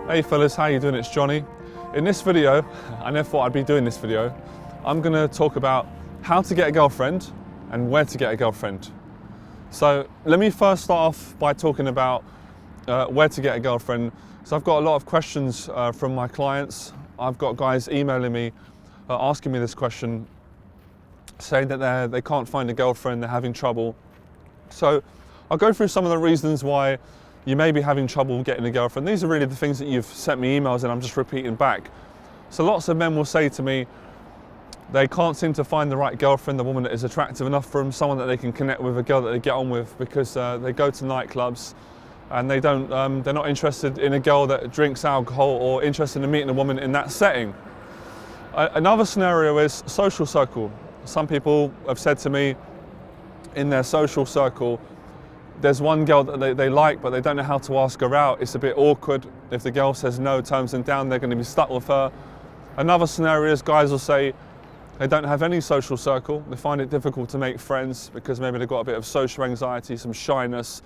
Hey fellas, how you doing? It's Johnny. In this video, I never thought I'd be doing this video, I'm gonna talk about how to get a girlfriend and where to get a girlfriend. So let me first start off by talking about where to get a girlfriend. So I've got a lot of questions from my clients. I've got guys emailing me, asking me this question, saying that they can't find a girlfriend, they're having trouble. So I'll go through some of the reasons why you may be having trouble getting a girlfriend. These are really the things that you've sent me emails and I'm just repeating back. So lots of men will say to me, they can't seem to find the right girlfriend, the woman that is attractive enough for them, someone that they can connect with, a girl that they get on with, because they go to nightclubs and they're not interested in a girl that drinks alcohol or interested in meeting a woman in that setting. Another scenario is social circle. Some people have said to me in their social circle, there's one girl that they like, but they don't know how to ask her out. It's a bit awkward. If the girl says no, turns them down, they're going to be stuck with her. Another scenario is guys will say they don't have any social circle. They find it difficult to make friends because maybe they've got a bit of social anxiety, some shyness,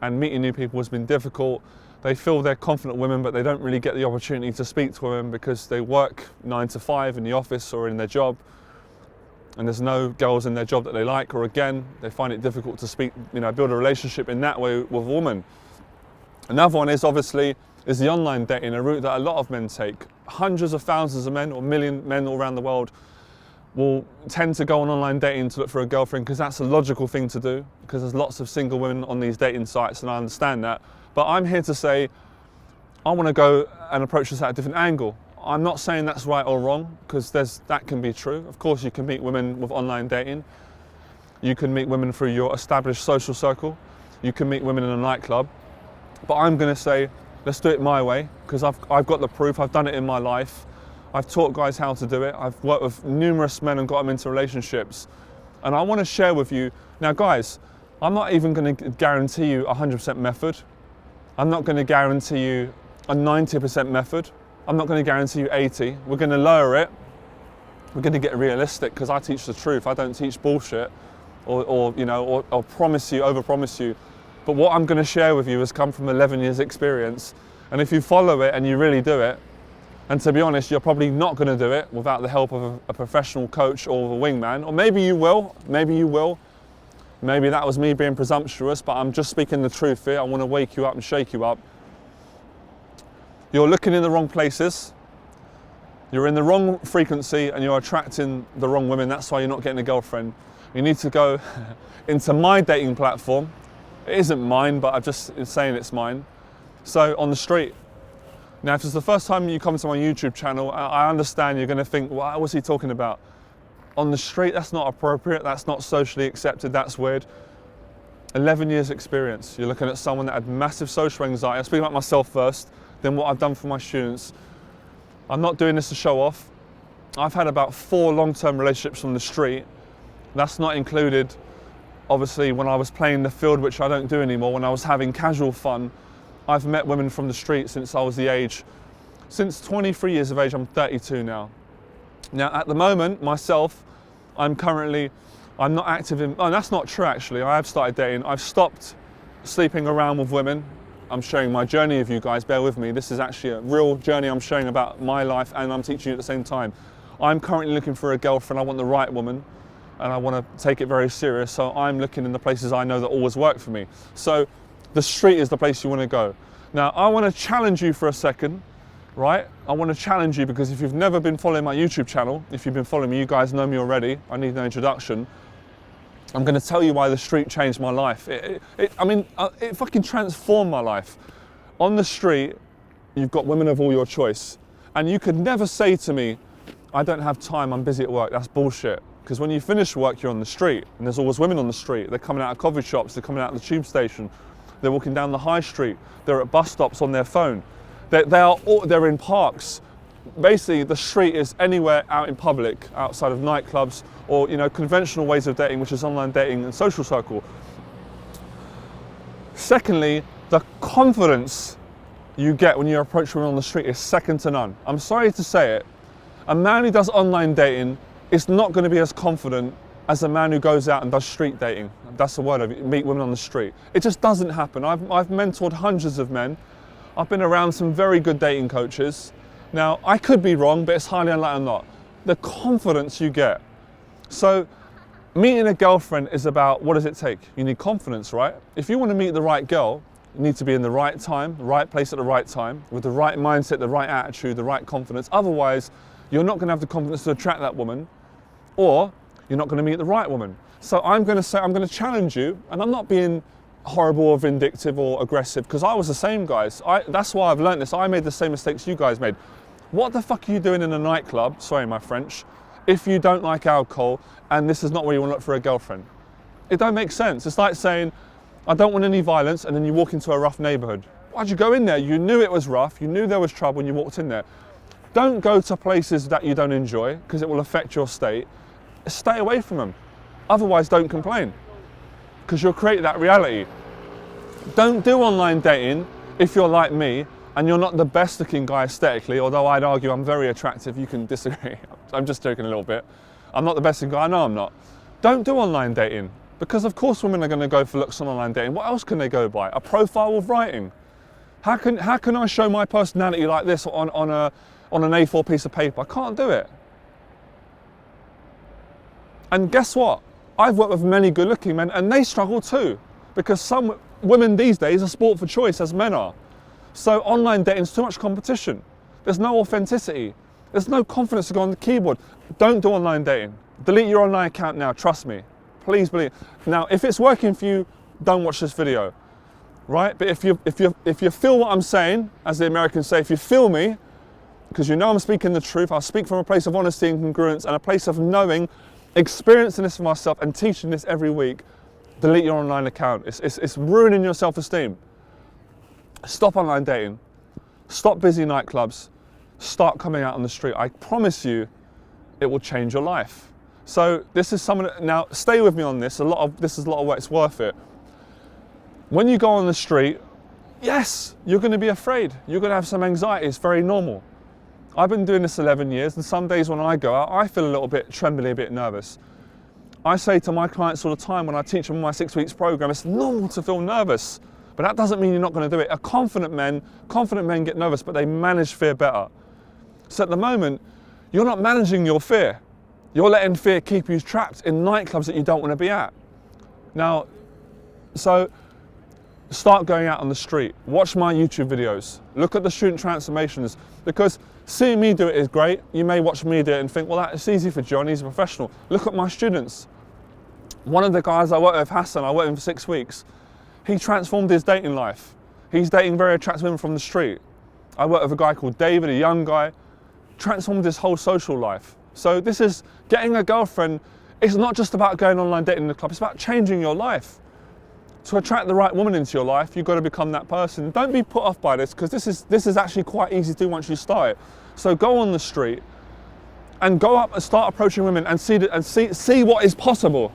and meeting new people has been difficult. They feel they're confident women, but they don't really get the opportunity to speak to women because they work 9 to 5 in the office or in their job, and there's no girls in their job that they like, or again, they find it difficult to speak, build a relationship in that way with a woman. Another one is obviously the online dating, a route that a lot of men take. Hundreds of thousands of men, or million men all around the world, will tend to go on online dating to look for a girlfriend because that's a logical thing to do, because there's lots of single women on these dating sites, and I understand that. But I'm here to say, I want to go and approach this at a different angle. I'm not saying that's right or wrong, because that can be true. Of course, you can meet women with online dating. You can meet women through your established social circle. You can meet women in a nightclub. But I'm going to say, let's do it my way, because I've got the proof. I've done it in my life. I've taught guys how to do it. I've worked with numerous men and got them into relationships. And I want to share with you. Now, guys, I'm not even going to guarantee you a 100% method. I'm not going to guarantee you a 90% method. I'm not going to guarantee you 80. We're going to lower it. We're going to get realistic, because I teach the truth. I don't teach bullshit or promise you, overpromise you. But what I'm going to share with you has come from 11 years experience. And if you follow it and you really do it, and to be honest, you're probably not going to do it without the help of a professional coach or a wingman, or maybe you will, Maybe that was me being presumptuous, but I'm just speaking the truth here. I want to wake you up and shake you up. You're looking in the wrong places, you're in the wrong frequency, and you're attracting the wrong women. That's why you're not getting a girlfriend. You need to go into my dating platform. It isn't mine, but I'm just saying it's mine. So on the street. Now, if it's the first time you come to my YouTube channel, I understand you're going to think, what was he talking about? On the street, that's not appropriate, that's not socially accepted, that's weird. 11 years experience. You're looking at someone that had massive social anxiety. I'll speak about myself first, then what I've done for my students. I'm not doing this to show off. I've had about 4 long-term relationships on the street. That's not included, obviously, when I was playing the field, which I don't do anymore, when I was having casual fun. I've met women from the street since I was since 23 years of age. I'm 32 now. Now, at the moment, myself, I'm not active in, that's not true actually. I have started dating. I've stopped sleeping around with women. I'm sharing my journey with you guys, bear with me. This is actually a real journey I'm sharing about my life, and I'm teaching you at the same time. I'm currently looking for a girlfriend. I want the right woman, and I want to take it very serious. So I'm looking in the places I know that always work for me. So the street is the place you want to go. Now, I want to challenge you for a second, right? I want to challenge you, because if you've never been following my YouTube channel, if you've been following me, you guys know me already. I need no introduction. I'm going to tell you why the street changed my life. It fucking transformed my life. On the street, you've got women of all your choice. And you could never say to me, I don't have time, I'm busy at work. That's bullshit. Because when you finish work, you're on the street. And there's always women on the street. They're coming out of coffee shops, they're coming out of the tube station. They're walking down the high street. They're at bus stops on their phone. They're in parks. Basically, the street is anywhere out in public, outside of nightclubs, or conventional ways of dating, which is online dating and social circle. Secondly, the confidence you get when you approach women on the street is second to none. I'm sorry to say it. A man who does online dating is not going to be as confident as a man who goes out and does street dating. That's the word of it, meet women on the street. It just doesn't happen. I've mentored hundreds of men. I've been around some very good dating coaches. Now, I could be wrong, but it's highly unlikely I'm not. The confidence you get. So, meeting a girlfriend is about, what does it take? You need confidence, right? If you want to meet the right girl, you need to be in the right time, the right place at the right time, with the right mindset, the right attitude, the right confidence. Otherwise, you're not going to have the confidence to attract that woman, or you're not going to meet the right woman. So I'm going to challenge you, and I'm not being horrible or vindictive or aggressive, because I was the same, guys. That's why I've learned this. I made the same mistakes you guys made. What the fuck are you doing in a nightclub, sorry my French, if you don't like alcohol and this is not where you want to look for a girlfriend? It don't make sense. It's like saying, I don't want any violence, and then you walk into a rough neighborhood. Why'd you go in there? You knew it was rough, you knew there was trouble when you walked in there. Don't go to places that you don't enjoy, because it will affect your state. Stay away from them. Otherwise, don't complain, because you'll create that reality. Don't do online dating if you're like me and you're not the best looking guy aesthetically, although I'd argue I'm very attractive. You can disagree. I'm just joking a little bit. I'm not the best looking guy. I know I'm not. Don't do online dating, because of course women are going to go for looks on online dating. What else can they go by? A profile with writing. How can I show my personality like this on an A4 piece of paper? I can't do it. And guess what? I've worked with many good looking men, and they struggle too, because some women these days are sport for choice, as men are. So online dating is too much competition. There's no authenticity. There's no confidence to go on the keyboard. Don't do online dating. Delete your online account now, trust me. Please believe. Now, if it's working for you, don't watch this video, right? But if you feel what I'm saying, as the Americans say, if you feel me, because you know I'm speaking the truth, I'll speak from a place of honesty and congruence and a place of knowing, experiencing this for myself and teaching this every week. Delete your online account. It's ruining your self-esteem. Stop online dating. Stop busy nightclubs. Start coming out on the street. I promise you, it will change your life. So this is someone, now stay with me on this. This is a lot of work, it's worth it. When you go on the street, yes, you're going to be afraid. You're going to have some anxiety. It's very normal. I've been doing this 11 years, and some days when I go out, I feel a little bit trembly, a bit nervous. I say to my clients all the time when I teach them my 6 weeks program, it's normal to feel nervous, but that doesn't mean you're not going to do it. Confident men get nervous, but they manage fear better. So at the moment, you're not managing your fear. You're letting fear keep you trapped in nightclubs that you don't want to be at. Now, so start going out on the street. Watch my YouTube videos. Look at the student transformations, because seeing me do it is great. You may watch me do it and think, well, that's easy for John, he's a professional. Look at my students. One of the guys I work with, Hassan, I worked with him for 6 weeks. He transformed his dating life. He's dating very attractive women from the street. I work with a guy called David, a young guy, transformed his whole social life. So this is getting a girlfriend. It's not just about going online dating in the club, it's about changing your life. To attract the right woman into your life, you've got to become that person. Don't be put off by this, because this is actually quite easy to do once you start it. So go on the street and go up and start approaching women and see what is possible.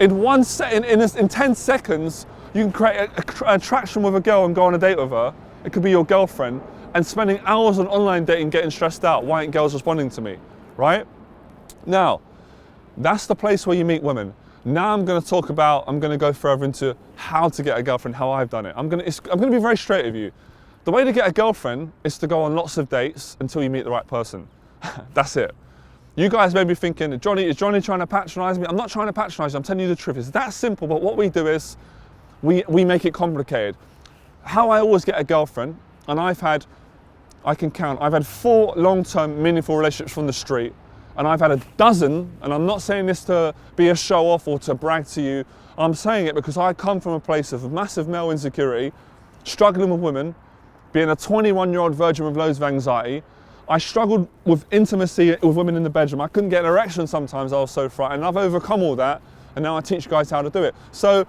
In 10 seconds, you can create an attraction with a girl and go on a date with her. It could be your girlfriend, and spending hours on online dating getting stressed out. Why aren't girls responding to me, right? Now, that's the place where you meet women. Now I'm going to go further into how to get a girlfriend, how I've done it. I'm going to be very straight with you. The way to get a girlfriend is to go on lots of dates until you meet the right person. That's it. You guys may be thinking, is Johnny trying to patronize me? I'm not trying to patronize you, I'm telling you the truth. It's that simple, but what we do is we make it complicated. How I always get a girlfriend, and I've had 4 long-term meaningful relationships from the street, and I've had a dozen, and I'm not saying this to be a show off or to brag to you, I'm saying it because I come from a place of massive male insecurity, struggling with women, being a 21-year-old virgin with loads of anxiety. I struggled with intimacy with women in the bedroom. I couldn't get an erection sometimes, I was so frightened. I've overcome all that, and now I teach guys how to do it. So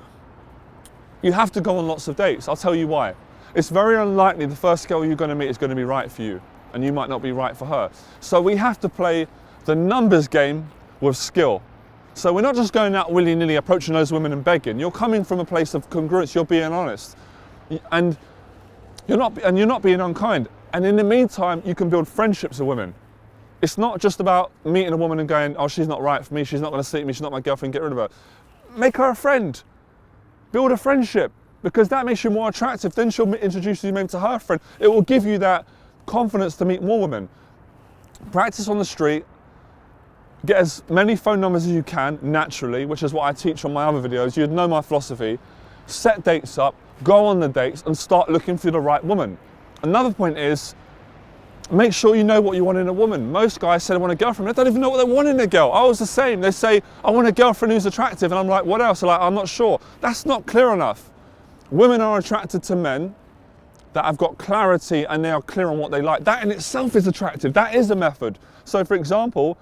you have to go on lots of dates. I'll tell you why. It's very unlikely the first girl you're going to meet is going to be right for you, and you might not be right for her. So we have to play the numbers game with skill. So we're not just going out willy-nilly approaching those women and begging. You're coming from a place of congruence. You're being honest, and you're not being unkind. And in the meantime, you can build friendships with women. It's not just about meeting a woman and going, oh, she's not right for me, she's not going to sleep with me, she's not my girlfriend, get rid of her. Make her a friend. Build a friendship. because that makes you more attractive. Then she'll introduce you maybe to her friend. It will give you that confidence to meet more women. Practice on the street. Get as many phone numbers as you can, naturally, which is what I teach on my other videos. You'd know my philosophy. Set dates up, go on the dates, and start looking for the right woman. Another point is, make sure you know what you want in a woman. Most guys say they want a girlfriend. They don't even know what they want in a girl. I was the same. They say, I want a girlfriend who's attractive. And I'm like, what else? They're like, I'm not sure. That's not clear enough. Women are attracted to men that have got clarity and they are clear on what they like. That in itself is attractive. That is a method. So for example,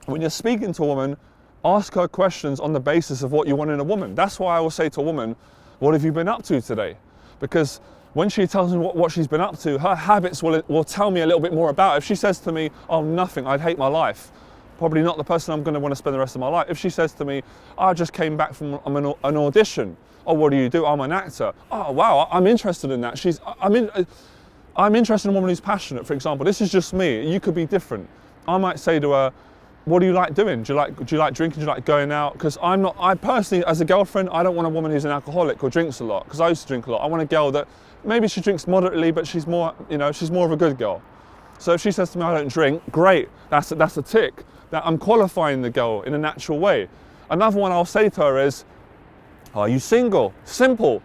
when you're speaking to a woman, ask her questions on the basis of what you want in a woman. That's why I will say to a woman, what have you been up to today? Because when she tells me what she's been up to, her habits will tell me a little bit more about it. If she says to me, oh, nothing, I'd hate my life, probably not the person I'm going to want to spend the rest of my life. If she says to me, I just came back from an audition. Oh, what do? I'm an actor. Oh, wow, I'm interested in that. I'm interested in a woman who's passionate, for example. This is just me. You could be different. I might say to her, what do you like doing? Do you like drinking? Do you like going out? Because I personally, as a girlfriend, I don't want a woman who's an alcoholic or drinks a lot, because I used to drink a lot. I want a girl that maybe she drinks moderately, but she's more of a good girl. So if she says to me, I don't drink, great, that's a tick. That I'm qualifying the girl in a natural way. Another one I'll say to her is, are you single? Simple.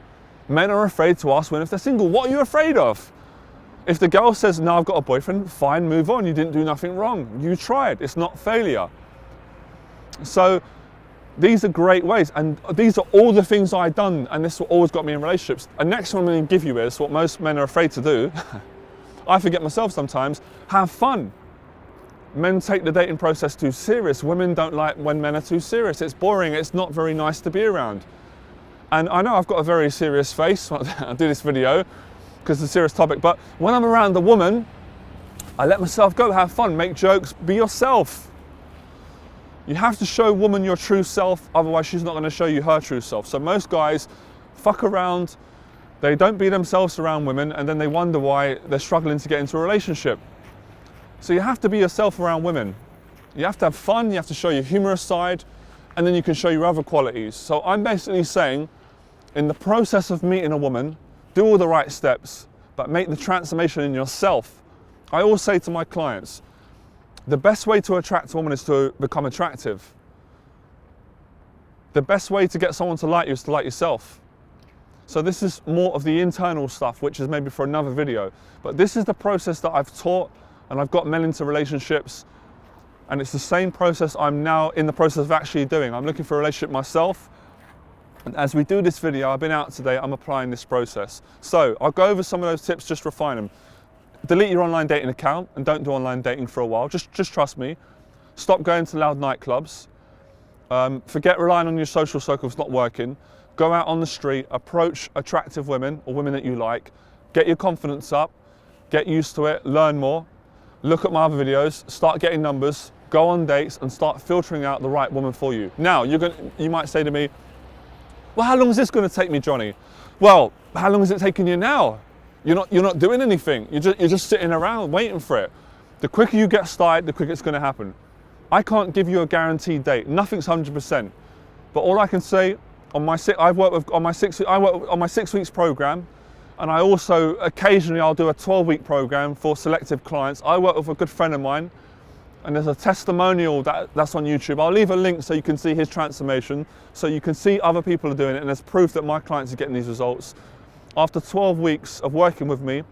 Men are afraid to ask women if they're single. What are you afraid of? If the girl says, no, I've got a boyfriend, fine, move on. You didn't do nothing wrong. You tried. It's not failure. So these are great ways. And these are all the things I've done. And this always got me in relationships. And next one I'm going to give you is what most men are afraid to do. I forget myself sometimes. Have fun. Men take the dating process too serious. Women don't like when men are too serious. It's boring. It's not very nice to be around. And I know I've got a very serious face when I do this video, because it's a serious topic, but when I'm around the woman, I let myself go, have fun, make jokes, be yourself. You have to show woman your true self, otherwise she's not going to show you her true self. So most guys fuck around, they don't be themselves around women, and then they wonder why they're struggling to get into a relationship. So you have to be yourself around women. You have to have fun, you have to show your humorous side, and then you can show your other qualities. So I'm basically saying, in the process of meeting a woman, do all the right steps, but make the transformation in yourself. I always say to my clients, the best way to attract a woman is to become attractive. The best way to get someone to like you is to like yourself. So this is more of the internal stuff, which is maybe for another video. But this is the process that I've taught, and I've got men into relationships, and it's the same process I'm now in the process of actually doing. I'm looking for a relationship myself. And as we do this video, I've been out today, I'm applying this process. So I'll go over some of those tips, just refine them. Delete your online dating account and don't do online dating for a while. Just trust me. Stop going to loud nightclubs. Forget relying on your social circles not working. Go out on the street, approach attractive women or women that you like. Get your confidence up, get used to it, learn more. Look at my other videos, start getting numbers, go on dates and start filtering out the right woman for you. Now, you might say to me, well, how long is this going to take me, Johnny? Well, how long is it taking you now? You're not doing anything. You're just sitting around waiting for it. The quicker you get started, the quicker it's going to happen. I can't give you a guaranteed date. Nothing's 100%. But all I can say, I work on my 6 weeks program, and I also occasionally I'll do a 12-week program for selective clients. I work with a good friend of mine, and there's a testimonial that's on YouTube. I'll leave a link so you can see his transformation, so you can see other people are doing it, and there's proof that my clients are getting these results. After 12 weeks of working with me,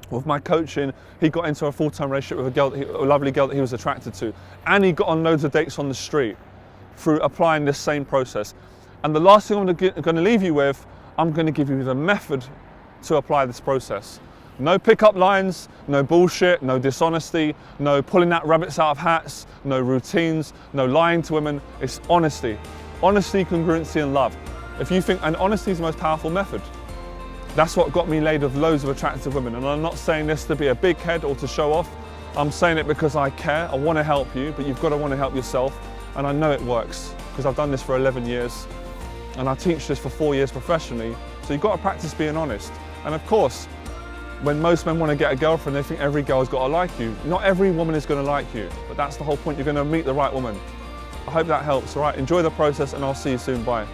with my coaching, he got into a full-time relationship with a lovely girl that he was attracted to, and he got on loads of dates on the street through applying this same process. And the last thing I'm going to leave you with, I'm going to give you the method to apply this process. No pickup lines, no bullshit, no dishonesty, no pulling out rabbits out of hats, no routines, no lying to women. It's honesty. Honesty, congruency, and love. And honesty is the most powerful method. That's what got me laid with loads of attractive women. And I'm not saying this to be a big head or to show off. I'm saying it because I care. I want to help you, but you've got to want to help yourself. And I know it works because I've done this for 11 years and I teach this for 4 years professionally. So you've got to practice being honest. And of course, when most men want to get a girlfriend, they think every girl's got to like you. Not every woman is going to like you, but that's the whole point. You're going to meet the right woman. I hope that helps, all right? Enjoy the process and I'll see you soon. Bye.